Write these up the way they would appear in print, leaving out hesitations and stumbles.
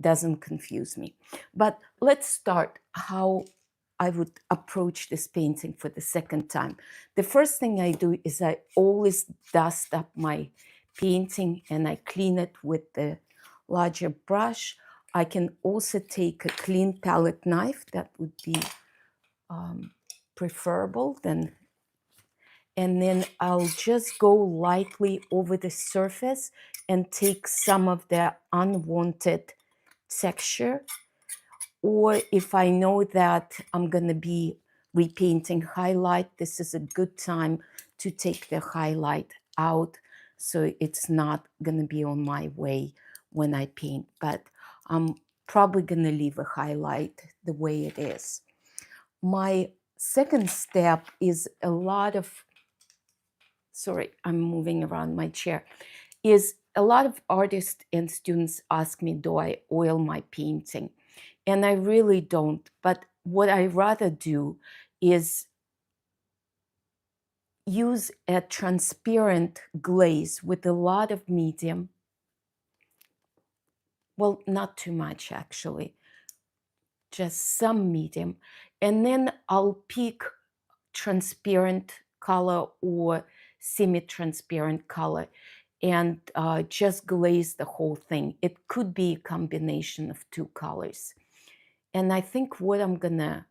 doesn't confuse me. But let's start how I would approach this painting for the second time. The first thing I do is I always dust up my painting and I clean it with the larger brush. I can also take a clean palette knife. That would be preferable than, and then I'll just go lightly over the surface and take some of the unwanted texture. Or if I know that I'm going to be repainting highlight, this is a good time to take the highlight out so it's not going to be on my way when I paint. But I'm probably going to leave a highlight the way it is. My second step is a lot of, sorry, I'm moving around my chair, is a lot of artists and students ask me, do I oil my painting? And I really don't. But what I rather do is use a transparent glaze with a lot of medium. Well, not too much actually, just some medium. And then I'll pick transparent color or semi-transparent color and just glaze the whole thing. It could be a combination of two colors. And I think what I'm gonna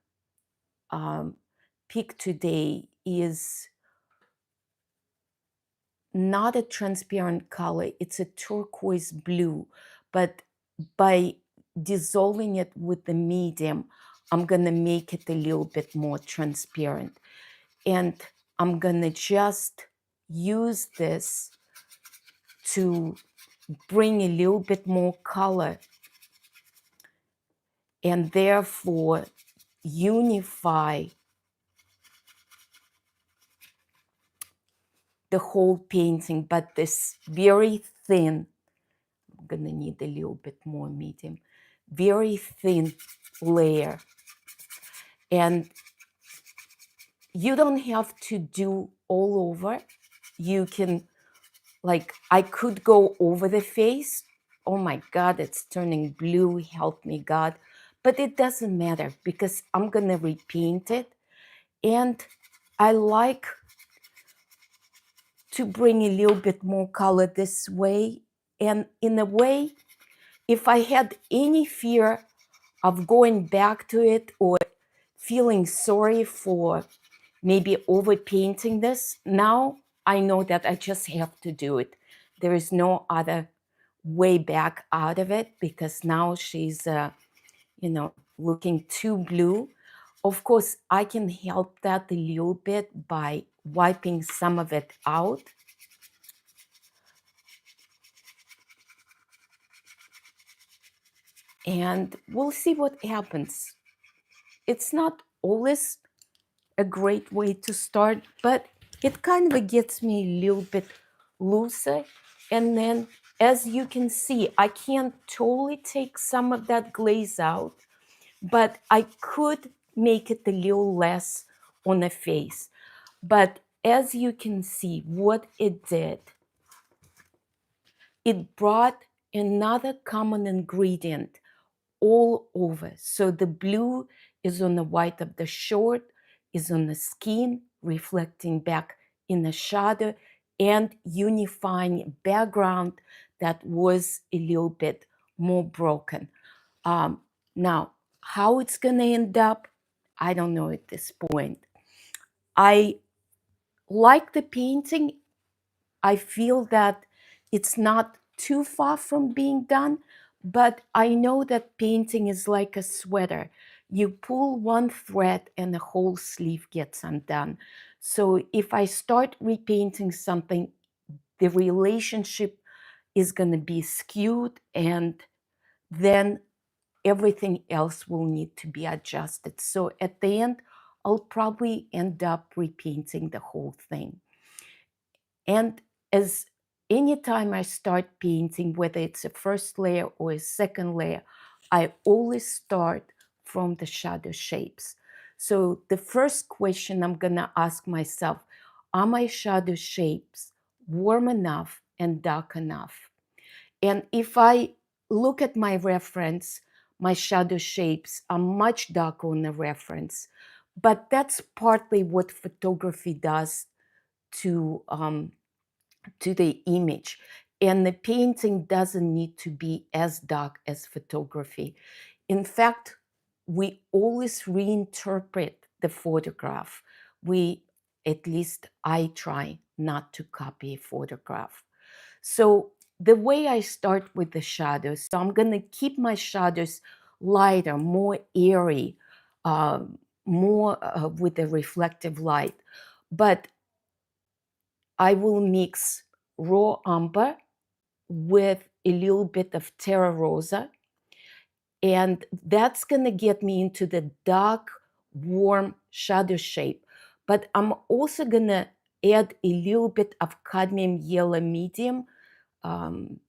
pick today is not a transparent color, it's a turquoise blue, but by dissolving it with the medium, I'm gonna make it a little bit more transparent. And I'm gonna just use this to bring a little bit more color and therefore unify the whole painting, but this very thin, I'm gonna need a little bit more medium, very thin layer. And you don't have to do all over. You can, like, I could go over the face. Oh my God, it's turning blue, help me God. But it doesn't matter because I'm gonna repaint it. And I like to bring a little bit more color this way. And in a way, if I had any fear of going back to it or feeling sorry for maybe overpainting this, now I know that I just have to do it. There is no other way back out of it because now she's, looking too blue. Of course, I can help that a little bit by wiping some of it out. And we'll see what happens. It's not always a great way to start, but it kind of gets me a little bit looser. And then, as you can see, I can't totally take some of that glaze out, but I could make it a little less on the face. But as you can see, what it did, it brought another common ingredient all over. So the blue is on the white of the short, is on the skin, reflecting back in the shadow and unifying background that was a little bit more broken. Now, how it's going to end up, I don't know at this point. I like the painting. I feel that it's not too far from being done, but I know that painting is like a sweater. You pull one thread and the whole sleeve gets undone. So if I start repainting something, the relationship is going to be skewed, and then everything else will need to be adjusted. So at the end, I'll probably end up repainting the whole thing. And as anytime I start painting, whether it's a first layer or a second layer, I always start from the shadow shapes. So the first question I'm gonna ask myself, are my shadow shapes warm enough and dark enough? And if I look at my reference, my shadow shapes are much darker on the reference. But that's partly what photography does to the image. And the painting doesn't need to be as dark as photography. In fact, we always reinterpret the photograph. At least I try not to copy a photograph. So the way I start with the shadows, so I'm going to keep my shadows lighter, more airy, uh, more with the reflective light. But I will mix raw umber with a little bit of terra rosa, and that's going to get me into the dark, warm shadow shape. But I'm also going to add a little bit of cadmium yellow medium um,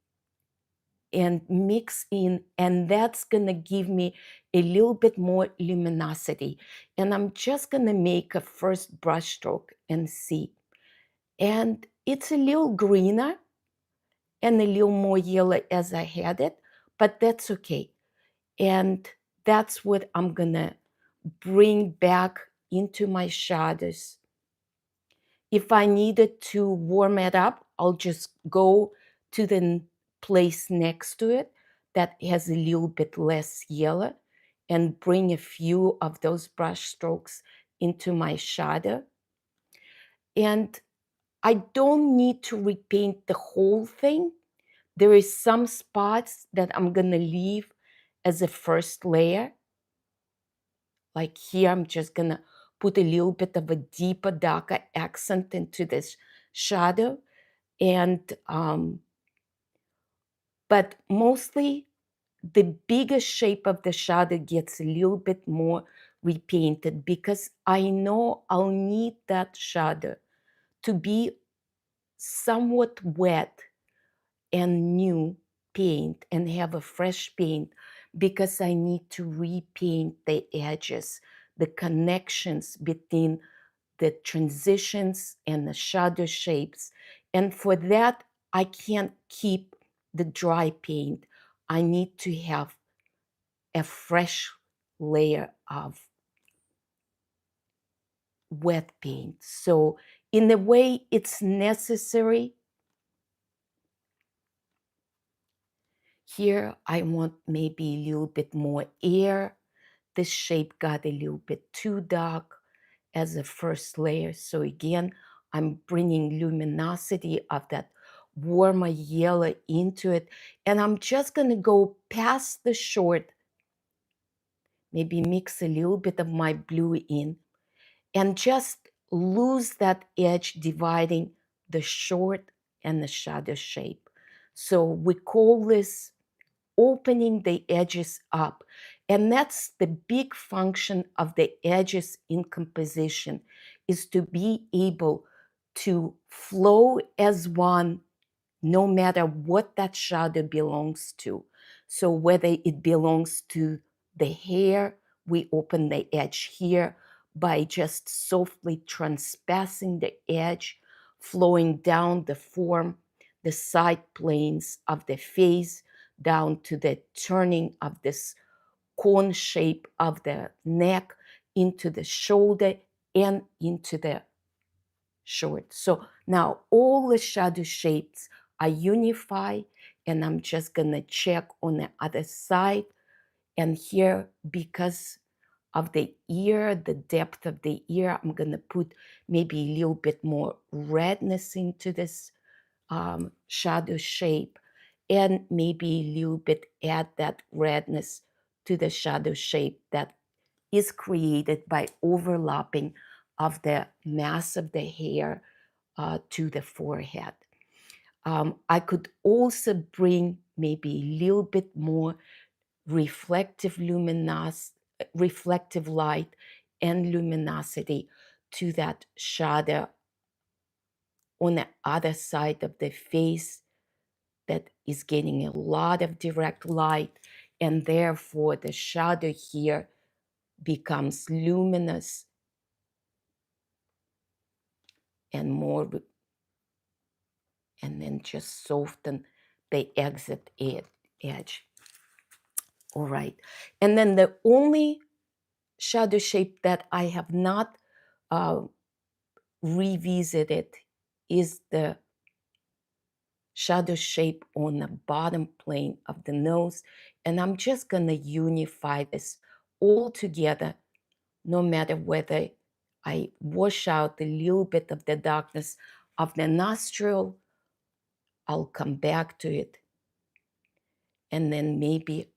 and mix in, and that's going to give me a little bit more luminosity. And I'm just going to make a first brush stroke and see. And it's a little greener and a little more yellow as I had it, but that's okay. And that's what I'm gonna bring back into my shadows. If I needed to warm it up, I'll just go to the place next to it that has a little bit less yellow and bring a few of those brush strokes into my shadow. And I don't need to repaint the whole thing. There is some spots that I'm gonna leave as a first layer. Like here, I'm just gonna put a little bit of a deeper, darker accent into this shadow. And, but mostly the bigger shape of the shadow gets a little bit more repainted because I know I'll need that shadow to be somewhat wet and new paint and have a fresh paint because I need to repaint the edges, the connections between the transitions and the shadow shapes. And for that, I can't keep the dry paint. I need to have a fresh layer of wet paint. So in a way, it's necessary. Here, I want maybe a little bit more air. This shape got a little bit too dark as a first layer. So again, I'm bringing luminosity of that warmer yellow into it. And I'm just going to go past the short, maybe mix a little bit of my blue in, and just lose that edge dividing the short and the shadow shape. So we call this opening the edges up. And that's the big function of the edges in composition, is to be able to flow as one no matter what that shadow belongs to. So whether it belongs to the hair, we open the edge here by just softly transpassing the edge, flowing down the form, the side planes of the face, down to the turning of this cone shape of the neck into the shoulder and into the short. So now all the shadow shapes are unified, and I'm just gonna check on the other side. And here, because of the ear, the depth of the ear, I'm gonna put maybe a little bit more redness into this shadow shape, and maybe a little bit add that redness to the shadow shape that is created by overlapping of the mass of the hair to the forehead. I could also bring maybe a little bit more reflective light and luminosity to that shadow on the other side of the face that is getting a lot of direct light, and therefore the shadow here becomes luminous and more, and then just soften the exit edge. All right. And then the only shadow shape that I have not uh, revisited is the shadow shape on the bottom plane of the nose. And I'm just going to unify this all together, no matter whether I wash out a little bit of the darkness of the nostril. I'll come back to it. And then maybe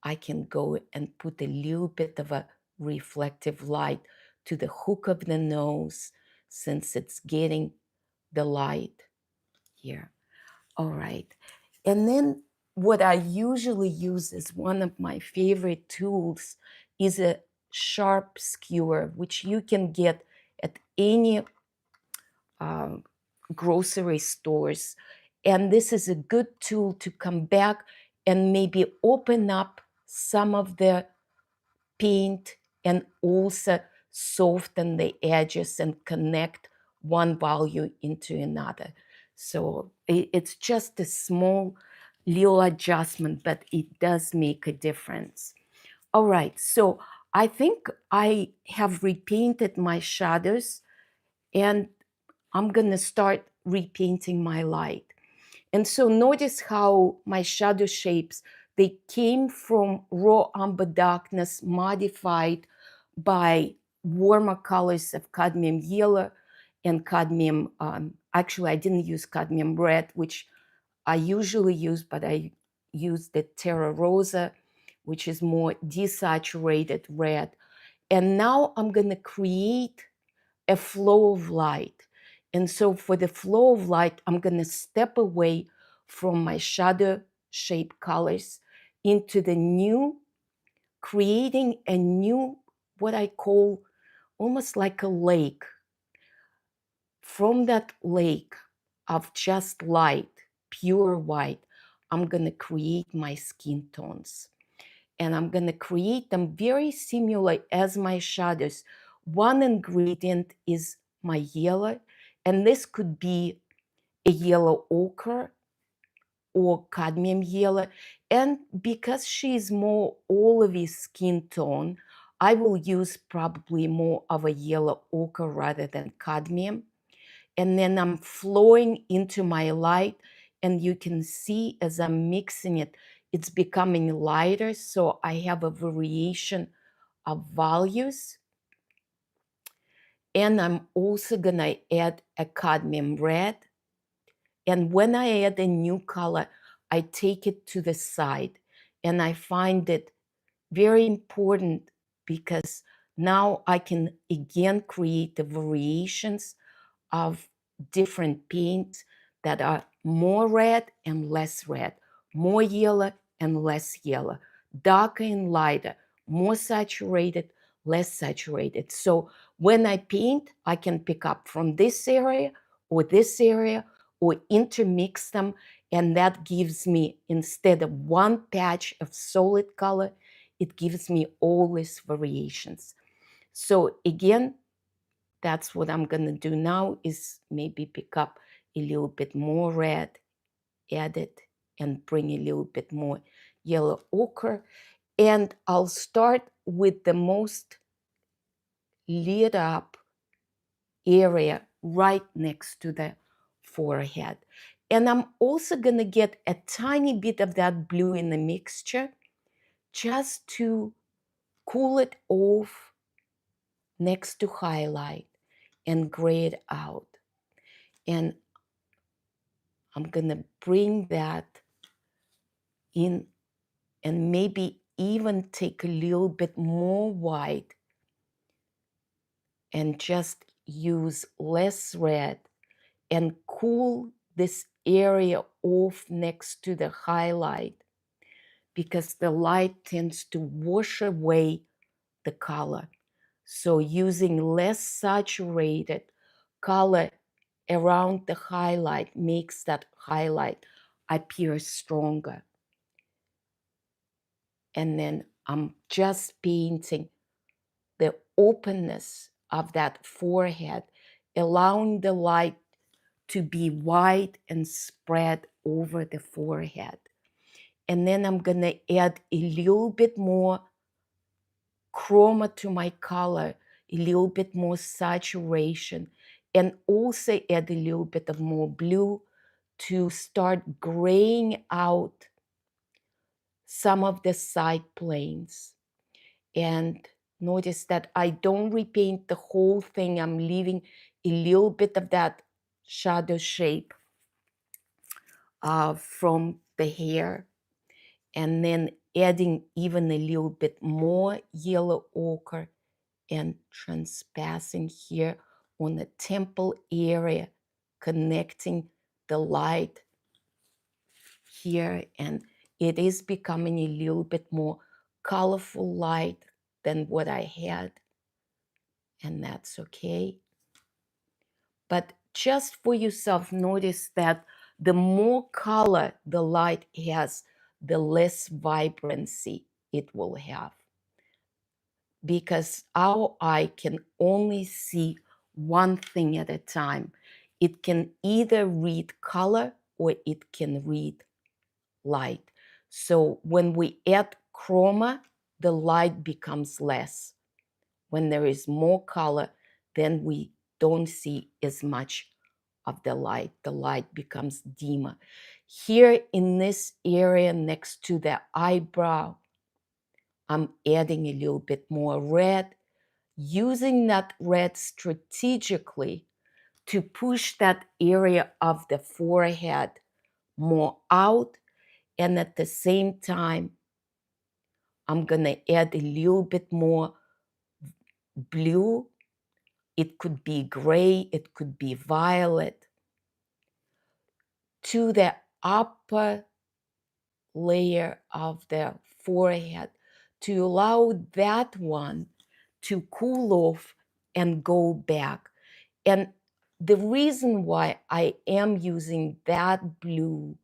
I can go and put a little bit of a reflective light to the hook of the nose, since it's getting the light here. All right. And then what I usually use as one of my favorite tools is a sharp skewer, which you can get at any um, grocery stores. And this is a good tool to come back and maybe open up some of the paint and also soften the edges and connect one value into another. So it's just a small little adjustment, but it does make a difference. All right, so I think I have repainted my shadows, and I'm gonna start repainting my light. And so notice how my shadow shapes, they came from raw umber darkness modified by warmer colors of cadmium yellow and cadmium, actually I didn't use cadmium red, which I usually use, but I use the Terra Rosa, which is more desaturated red. And now I'm gonna create a flow of light. And so for the flow of light, I'm going to step away from my shadow shape colors into the new, creating a new, what I call almost like a lake. From that lake of just light, pure white, I'm going to create my skin tones. And I'm going to create them very similar as my shadows. One ingredient is my yellow, and this could be a yellow ochre or cadmium yellow. And because she's more olivey skin tone, I will use probably more of a yellow ochre rather than cadmium. And then I'm flowing into my light, and you can see as I'm mixing it, it's becoming lighter. So I have a variation of values. And I'm also gonna add a cadmium red. And when I add a new color, I take it to the side. And I find it very important because now I can again create the variations of different paints that are more red and less red, more yellow and less yellow, darker and lighter, more saturated, less saturated. So when I paint, I can pick up from this area or intermix them, and that gives me, instead of one patch of solid color, it gives me all these variations. So again, that's what I'm going to do now, is maybe pick up a little bit more red, add it, and bring a little bit more yellow ochre. And I'll start with the most lit up area right next to the forehead. And I'm also going to get a tiny bit of that blue in the mixture just to cool it off next to highlight and gray it out. And I'm going to bring that in and maybe even take a little bit more white and just use less red and cool this area off next to the highlight, because the light tends to wash away the color. So using less saturated color around the highlight makes that highlight appear stronger. And then I'm just painting the openness of that forehead, allowing the light to be wide and spread over the forehead. And then I'm gonna add a little bit more chroma to my color, a little bit more saturation, and also add a little bit of more blue to start graying out some of the side planes. And notice that I don't repaint the whole thing. I'm leaving a little bit of that shadow shape from the hair, and then adding even a little bit more yellow ochre and transpassing here on the temple area, connecting the light here. And it is becoming a little bit more colorful light than what I had, and that's okay. But just for yourself, notice that the more color the light has, the less vibrancy it will have, because our eye can only see one thing at a time. It can either read color or it can read light. So when we add chroma, the light becomes less. When there is more color, then we don't see as much of the light. The light becomes dimmer. Here in this area next to the eyebrow, I'm adding a little bit more red, using that red strategically to push that area of the forehead more out. And at the same time, I'm gonna add a little bit more blue. It could be gray, it could be violet, to the upper layer of the forehead to allow that one to cool off and go back. And the reason why I am using that blue,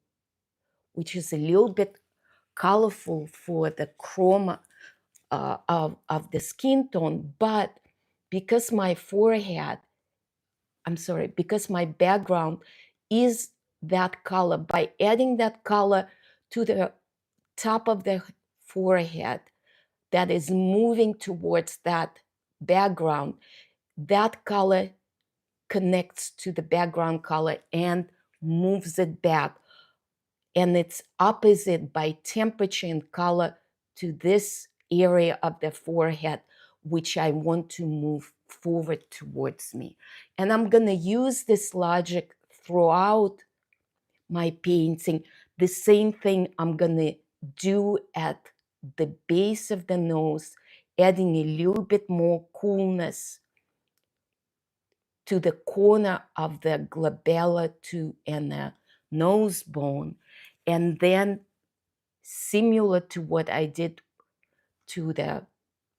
which is a little bit colorful for the chroma of the skin tone, but because my forehead, because my background is that color, by adding that color to the top of the forehead that is moving towards that background, that color connects to the background color and moves it back. And it's opposite by temperature and color to this area of the forehead, which I want to move forward towards me. And I'm going to use this logic throughout my painting. The same thing I'm going to do at the base of the nose, adding a little bit more coolness to the corner of the glabella and the nose bone. And then, similar to what I did to the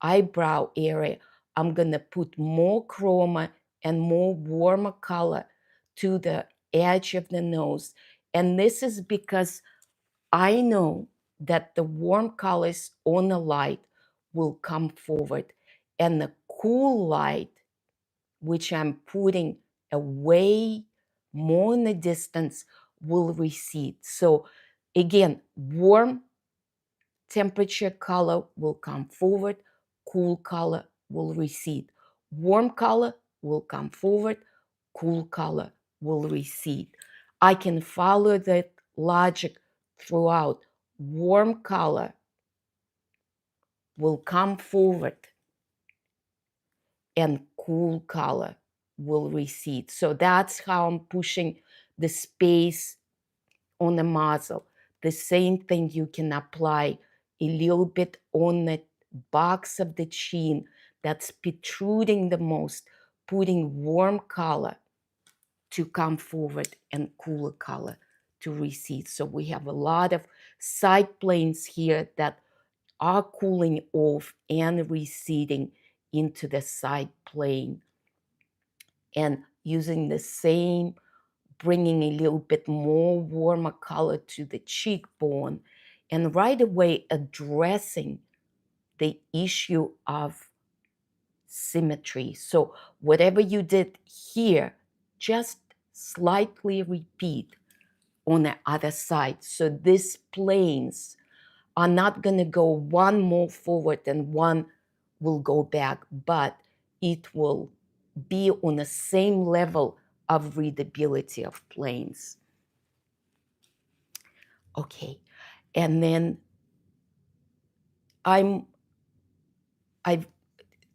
eyebrow area, I'm going to put more chroma and more warmer color to the edge of the nose. And this is because I know that the warm colors on the light will come forward, and the cool light, which I'm putting away more in the distance, will recede. So again, warm temperature color will come forward, cool color will recede. Warm color will come forward, cool color will recede. I can follow that logic throughout. Warm color will come forward and cool color will recede. So that's how I'm pushing the space on the muzzle. The same thing you can apply a little bit on the box of the chin that's protruding the most, putting warm color to come forward and cooler color to recede. So we have a lot of side planes here that are cooling off and receding into the side plane, and using the same, bringing a little bit more warmer color to the cheekbone, and right away addressing the issue of symmetry. So whatever you did here, just slightly repeat on the other side. So these planes are not going to go one more forward and one will go back, but it will be on the same level of readability of planes. Okay, and then I've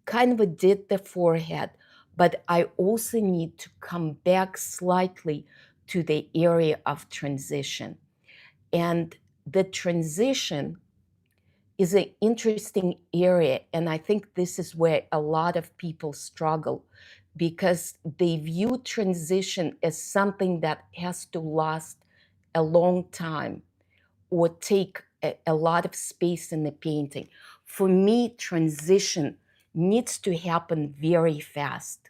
kind of did the forehead, but I also need to come back slightly to the area of transition. And the transition is an interesting area, and I think this is where a lot of people struggle, because they view transition as something that has to last a long time or take a lot of space in the painting. For me, transition needs to happen very fast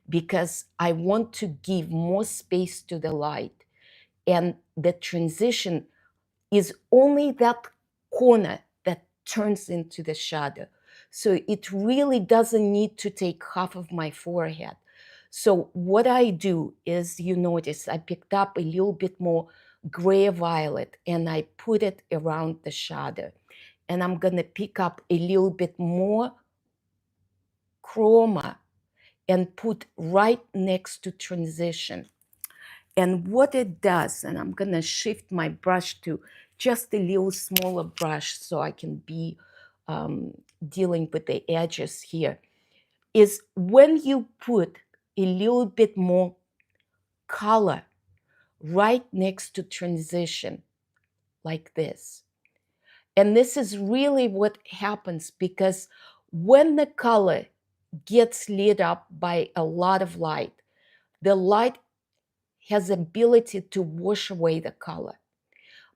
because I want to give more space to the light. And the transition is only that corner that turns into the shadow. So it really doesn't need to take half of my forehead. So what I do is, you notice I picked up a little bit more gray violet and I put it around the shadow. And I'm gonna pick up a little bit more chroma and put right next to transition. And what it does, and I'm gonna shift my brush to just a little smaller brush so I can be dealing with the edges here, is when you put a little bit more color right next to transition, like this. And this is really what happens, because when the color gets lit up by a lot of light, the light has ability to wash away the color.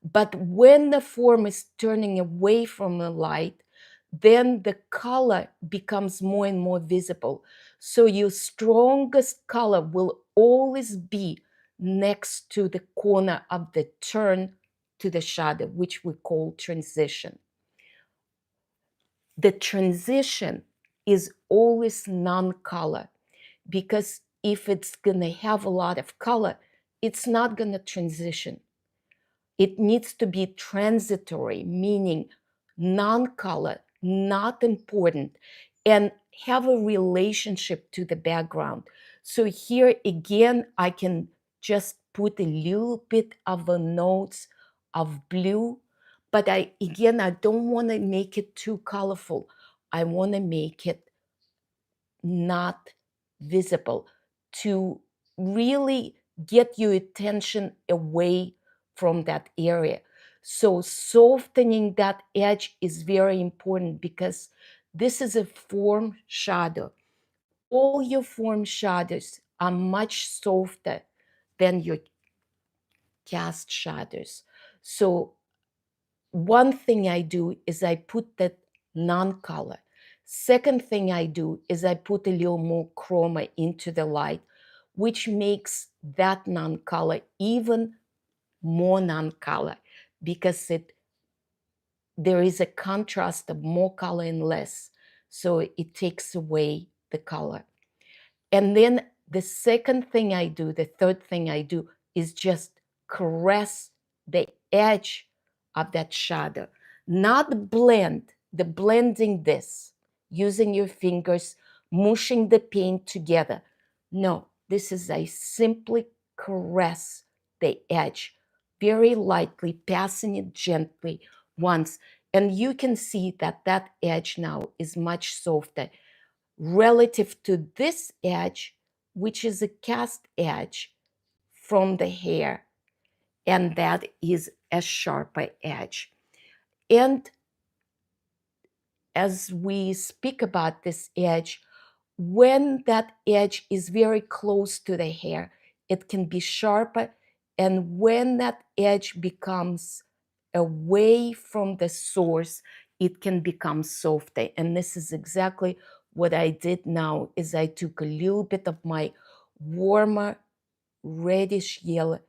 But when the form is turning away from the light, then the color becomes more and more visible. So your strongest color will always be next to the corner of the turn to the shadow, which we call transition. The transition is always non-color, because if it's going to have a lot of color, it's not going to transition. It needs to be transitory, meaning non-color, not important, and have a relationship to the background. So here again, I can just put a little bit of the notes of blue, but I don't want to make it too colorful. I want to make it not visible to really get your attention away from that area. So softening that edge is very important, because this is a form shadow. All your form shadows are much softer than your cast shadows. So one thing I do is I put that non-color. Second thing I do is I put a little more chroma into the light, which makes that non-color even more non-color, because there is a contrast of more color and less. So it takes away the color. And then the second thing I do, the third thing I do, is just caress the edge of that shadow. Not blend, the blending this, using your fingers, mushing the paint together. No, this is I simply caress the edge, very lightly, passing it gently once. And you can see that that edge now is much softer relative to this edge, which is a cast edge from the hair, and that is a sharper edge. And as we speak about this edge, when that edge is very close to the hair, it can be sharper. And when that edge becomes away from the source, it can become softer. And this is exactly what I did now, is I took a little bit of my warmer reddish yellow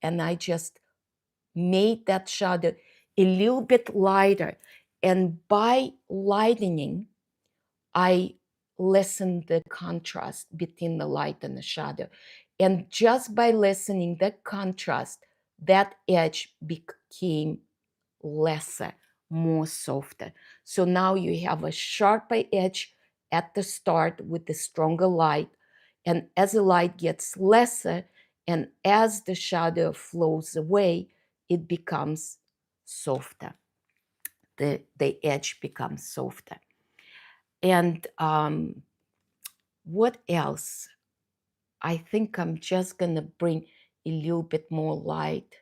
and I just made that shadow a little bit lighter. And by lightening, I lessened the contrast between the light and the shadow. And just by lessening the contrast, that edge became lesser more softer. So now you have a sharper edge at the start with the stronger light. And as the light gets lesser and as the shadow flows away, it becomes softer. The edge becomes softer. And what else? I think I'm just going to bring a little bit more light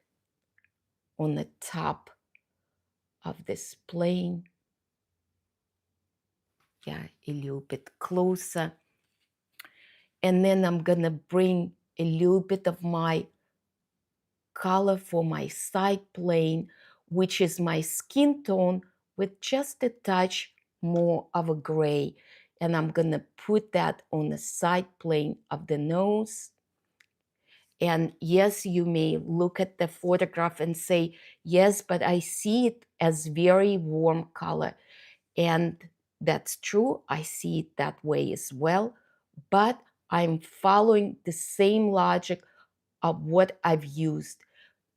on the top of this plane. Yeah, a little bit closer. And then I'm going to bring a little bit of my color for my side plane, which is my skin tone with just a touch more of a gray. And I'm going to put that on the side plane of the nose. And yes, you may look at the photograph and say, yes, but I see it as very warm color. And that's true. I see it that way as well. But I'm following the same logic of what I've used.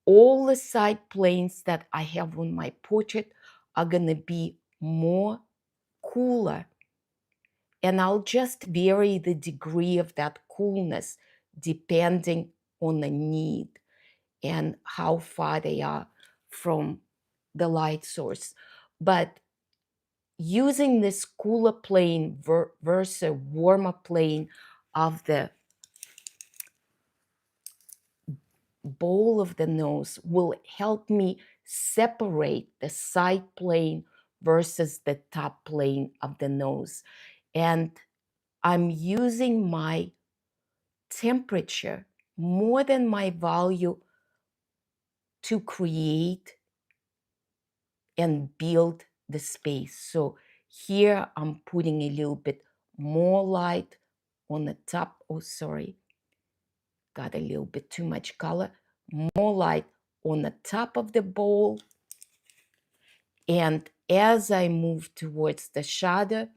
All the side planes that I have on my portrait are going to be more cooler. And I'll just vary the degree of that coolness depending on the need and how far they are from the light source. But using this cooler plane versus warmer plane of the bowl of the nose will help me separate the side plane versus the top plane of the nose. And I'm using my temperature more than my value to create and build the space. So here I'm putting a little bit more light on the top. Oh, sorry, got a little bit too much color. More light on the top of the bowl. And as I move towards the shadow,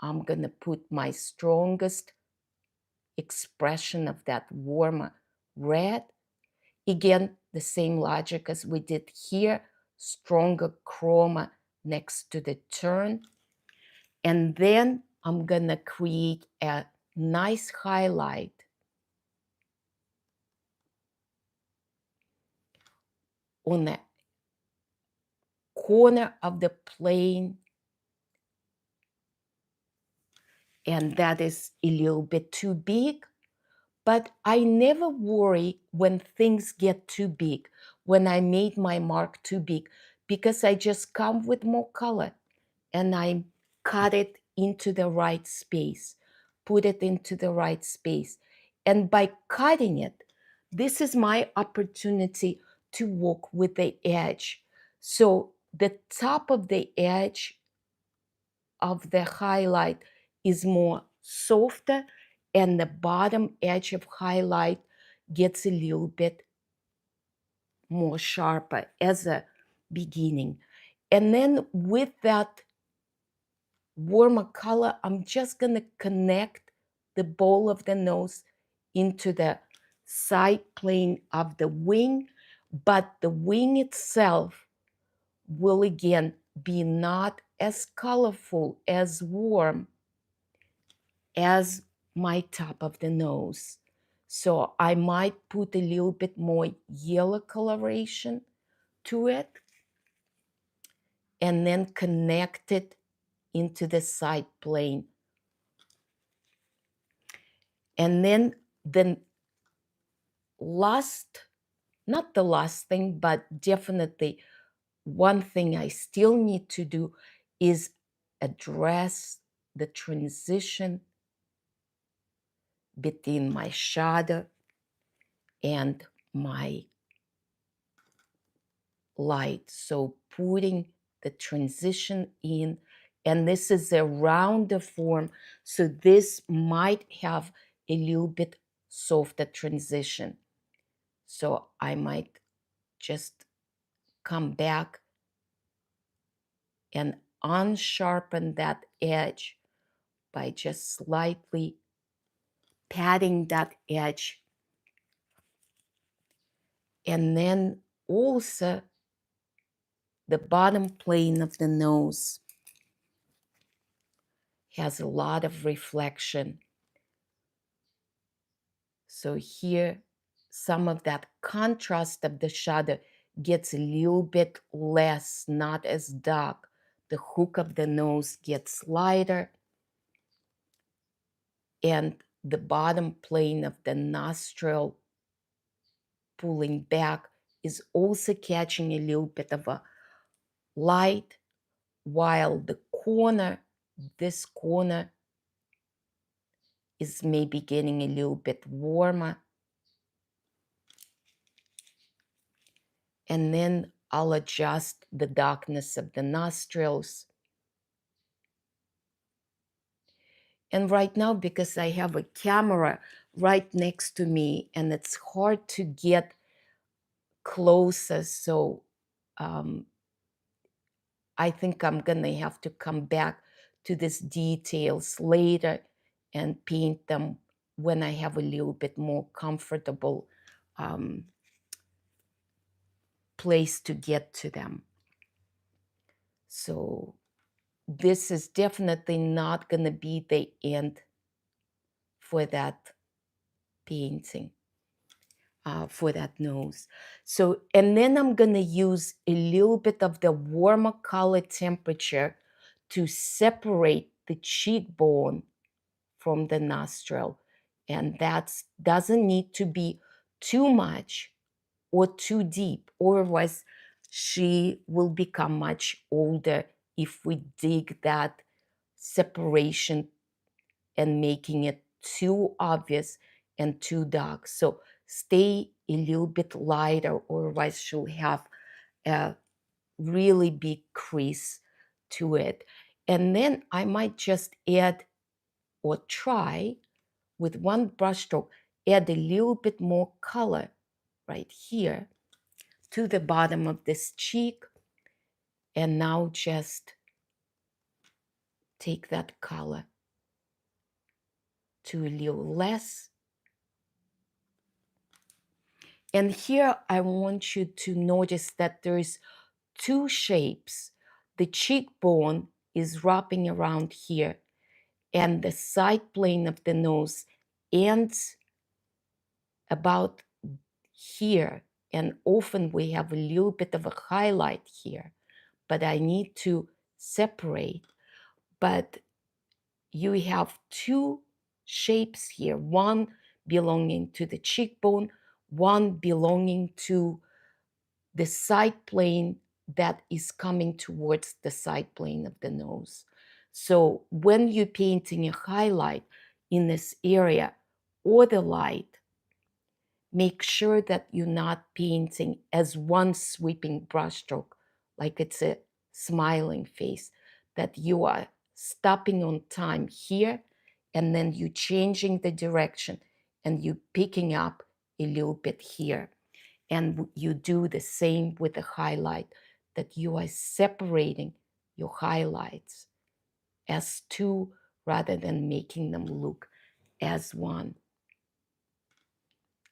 I'm going to put my strongest expression of that warmer red. Again, the same logic as we did here, stronger chroma next to the turn. And then I'm going to create a nice highlight on the corner of the plane. And that is a little bit too big. But I never worry when things get too big, when I made my mark too big, because I just come with more color and I cut it into the right space, put it into the right space. And by cutting it, this is my opportunity to work with the edge. So the top of the edge of the highlight is more softer and the bottom edge of highlight gets a little bit more sharper as a beginning. And then with that warmer color, I'm just going to connect the bowl of the nose into the side plane of the wing, but the wing itself will again be not as colorful, as warm as my top of the nose. So I might put a little bit more yellow coloration to it and then connect it into the side plane. And then the last, not the last thing, but definitely one thing I still need to do is address the transition between my shadow and my light. So putting the transition in, and this is a rounder form, so this might have a little bit softer transition. So I might just come back and unsharpen that edge by just slightly patting that edge. And then also the bottom plane of the nose has a lot of reflection. So here, some of that contrast of the shadow gets a little bit less, not as dark. The hook of the nose gets lighter, and the bottom plane of the nostril pulling back is also catching a little bit of a light, while the corner, this corner, is maybe getting a little bit warmer. And then I'll adjust the darkness of the nostrils. And right now, because I have a camera right next to me and it's hard to get closer, so I think I'm gonna have to come back to these details later and paint them when I have a little bit more comfortable place to get to them. So this is definitely not gonna be the end for that painting, for that nose. So, and then I'm gonna use a little bit of the warmer color temperature to separate the cheekbone from the nostril. And that doesn't need to be too much or too deep, otherwise she will become much older if we dig that separation and making it too obvious and too dark. So stay a little bit lighter, otherwise she'll have a really big crease to it. And then I might just add or try with one brush stroke, add a little bit more color right here to the bottom of this cheek. And now just take that color to a little less. And here I want you to notice that there's two shapes. The cheekbone is wrapping around here, and the side plane of the nose ends about here. And often we have a little bit of a highlight here, but I need to separate. But you have two shapes here, one belonging to the cheekbone, one belonging to the side plane that is coming towards the side plane of the nose. So when you're painting a highlight in this area or the light, make sure that you're not painting as one sweeping brushstroke, like it's a smiling face, that you are stopping on time here, and then you changing the direction and you picking up a little bit here. And you do the same with the highlight, that you are separating your highlights as two rather than making them look as one.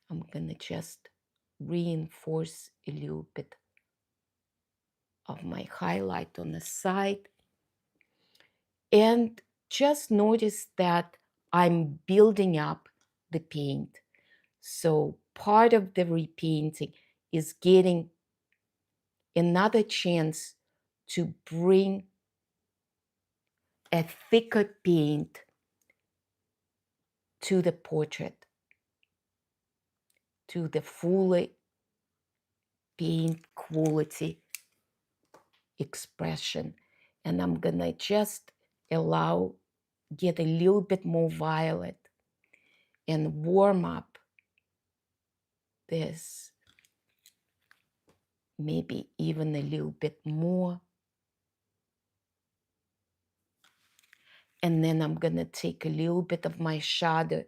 I'm gonna just reinforce a little bit of my highlight on the side. And just notice that I'm building up the paint. So part of the repainting is getting another chance to bring a thicker paint to the portrait, to the fully paint quality expression. And I'm gonna just get a little bit more violet and warm up this, maybe even a little bit more. And then I'm gonna take a little bit of my shadow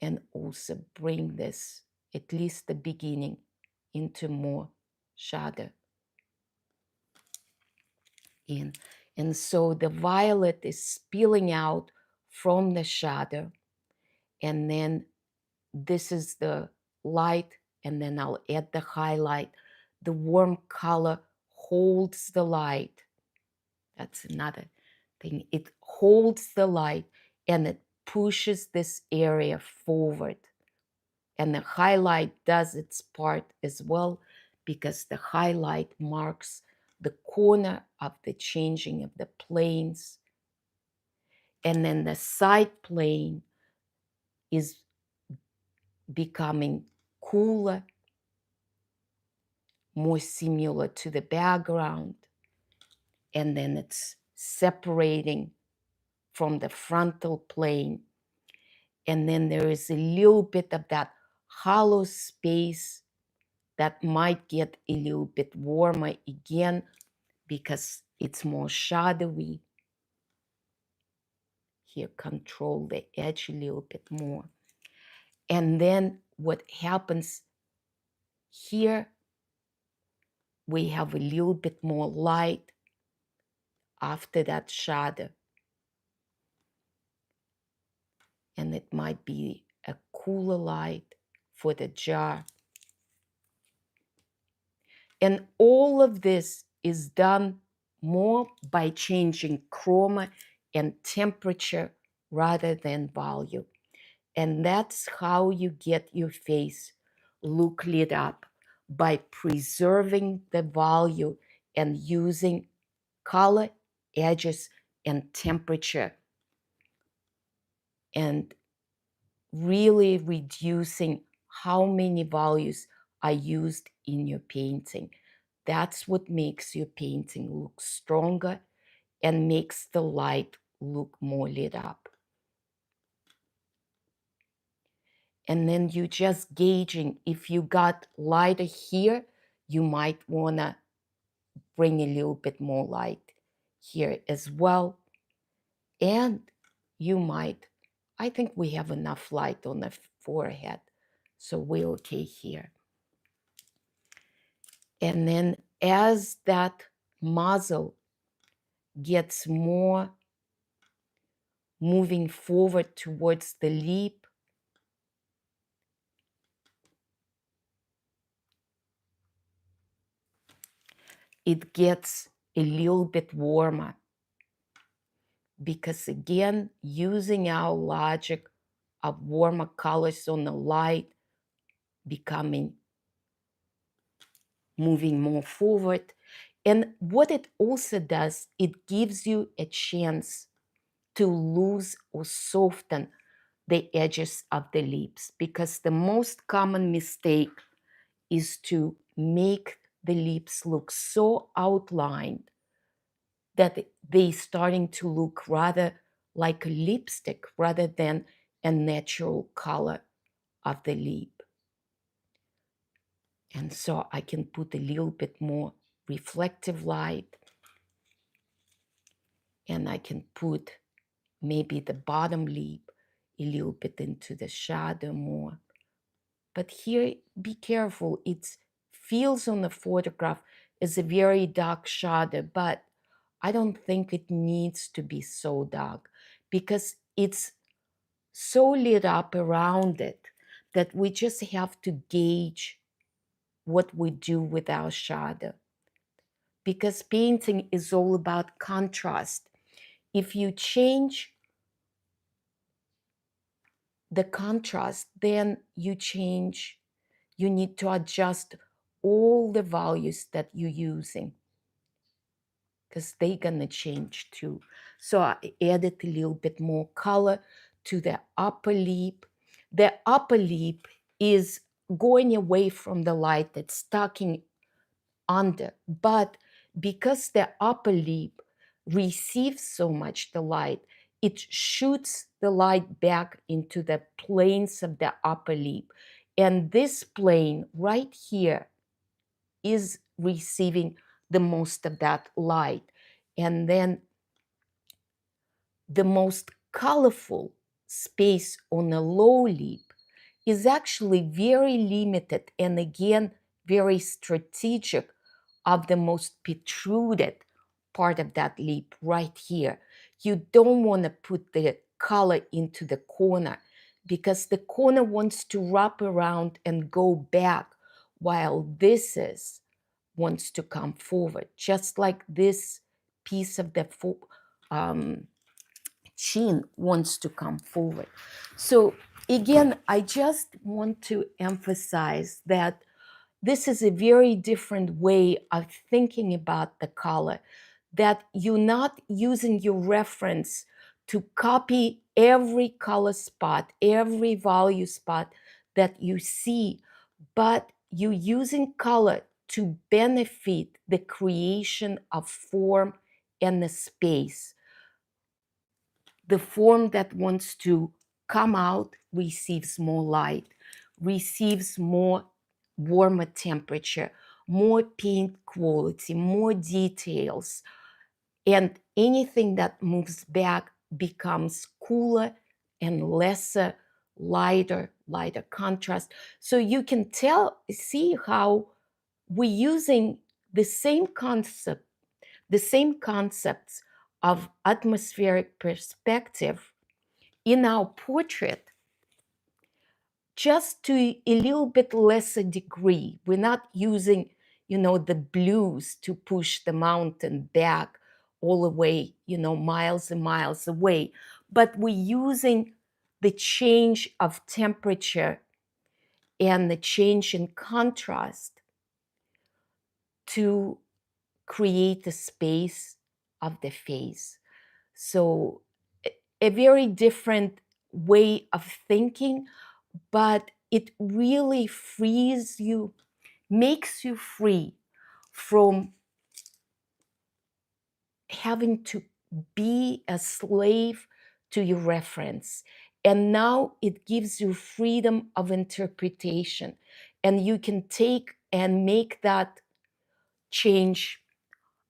and also bring this, at least the beginning, into more shadow in. And so the violet is spilling out from the shadow, and then this is the light, and then I'll add the highlight the warm color holds the light. That's another thing. It holds the light and it pushes this area forward. And the highlight does its part as well, because the highlight marks the corner of the changing of the planes. And then the side plane is becoming cooler, more similar to the background. And then it's separating from the frontal plane. And then there is a little bit of that hollow space that might get a little bit warmer again because it's more shadowy. Here, control the edge a little bit more. And then what happens here, we have a little bit more light after that shadow. And it might be a cooler light for the jar. And all of this is done more by changing chroma and temperature rather than volume. And that's how you get your face look lit up, by preserving the value and using color, edges, and temperature, and really reducing how many values are used in your painting. That's what makes your painting look stronger and makes the light look more lit up. And then you just gauging, if you got lighter here, you might wanna bring a little bit more light here as well. And you might, I think we have enough light on the forehead, so we're okay here. And then as that muzzle gets more moving forward towards the lip, it gets a little bit warmer, because again, using our logic of warmer colors on the light, becoming, moving more forward. And what it also does, it gives you a chance to lose or soften the edges of the lips, because the most common mistake is to make the lips look so outlined that they starting to look rather like a lipstick rather than a natural color of the lip. And so I can put a little bit more reflective light, and I can put maybe the bottom lip a little bit into the shadow more. But here, be careful. It feels on the photograph as a very dark shadow, but I don't think it needs to be so dark, because it's so lit up around it that we just have to gauge what we do with our shadow. Because painting is all about contrast. If you change the contrast, then you need to adjust all the values that you're using, because they're gonna change too. So I added a little bit more color to the upper lip. The upper lip is going away from the light that's tucking under, but because the upper lip receives so much the light, it shoots the light back into the planes of the upper lip. And this plane right here is receiving the most of that light. And then the most colorful space on the low lip is actually very limited, and again, very strategic, of the most protruded part of that lip right here. You don't want to put the color into the corner, because the corner wants to wrap around and go back, while this is wants to come forward, just like this piece of the chin wants to come forward. So again, I just want to emphasize that this is a very different way of thinking about the color, that you're not using your reference to copy every color spot, every value spot that you see, but you're using color to benefit the creation of form and the space. The form that wants to come out receives more light, receives more warmer temperature, more paint quality, more details, and anything that moves back becomes cooler and lesser, lighter contrast. So you can see how we're using the same concept, the same concepts of atmospheric perspective in our portrait, just to a little bit lesser degree. We're not using, the blues to push the mountain back all the way, miles and miles away, but we're using the change of temperature and the change in contrast to create the space of the face. So a very different way of thinking, but it really frees you, makes you free from having to be a slave to your reference. And now it gives you freedom of interpretation. And you can take and make that change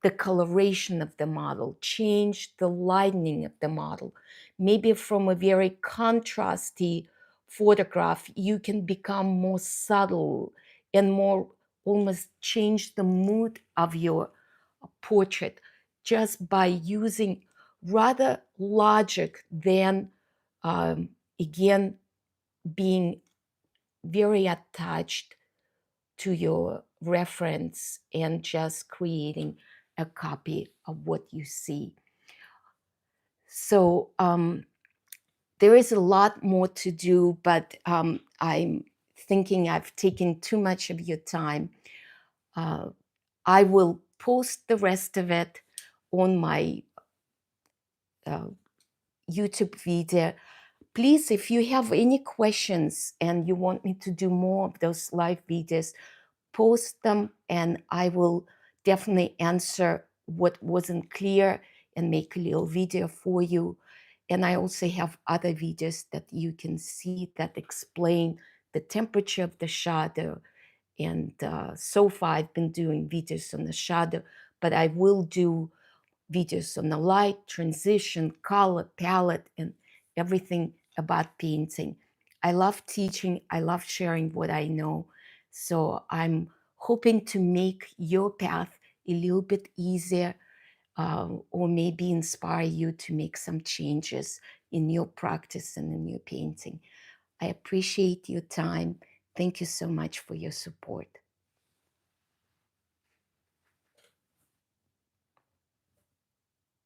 the coloration of the model, change the lightening of the model. Maybe from a very contrasty photograph, you can become more subtle and more almost change the mood of your portrait just by using rather logic than, again, being very attached to your reference and just creating a copy of what you see. So there is a lot more to do, but I'm thinking I've taken too much of your time. I will post the rest of it on my YouTube video. Please, if you have any questions and you want me to do more of those live videos, post them and I will definitely answer what wasn't clear and make a little video for you. And I also have other videos that you can see that explain the temperature of the shadow. And so far I've been doing videos on the shadow, but I will do videos on the light, transition, color, palette, and everything about painting. I love teaching. I love sharing what I know. So I'm hoping to make your path a little bit easier, or maybe inspire you to make some changes in your practice and in your painting. I appreciate your time. Thank you so much for your support.